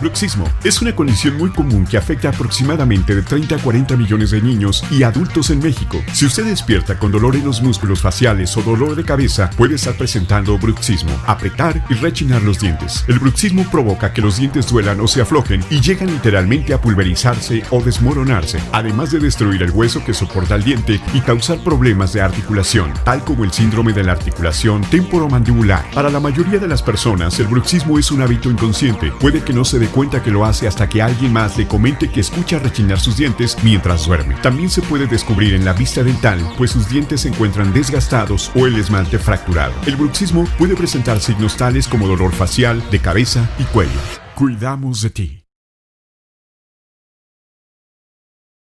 Bruxismo es una condición muy común que afecta aproximadamente de 30 a 40 millones de niños y adultos en México. Si usted despierta con dolor en los músculos faciales o dolor de cabeza, puede estar presentando bruxismo, apretar y rechinar los dientes. El bruxismo provoca que los dientes duelan o se aflojen y llegan literalmente a pulverizarse o desmoronarse, además de destruir el hueso que soporta el diente y causar problemas de articulación, tal como el síndrome de la articulación temporomandibular. Para la mayoría de las personas, el bruxismo es un hábito inconsciente. Puede que no se dé cuenta que lo hace hasta que alguien más le comente que escucha rechinar sus dientes mientras duerme. También se puede descubrir en la vista dental, pues sus dientes se encuentran desgastados o el esmalte fracturado. El bruxismo puede presentar signos tales como dolor facial, de cabeza y cuello. Cuidamos de ti.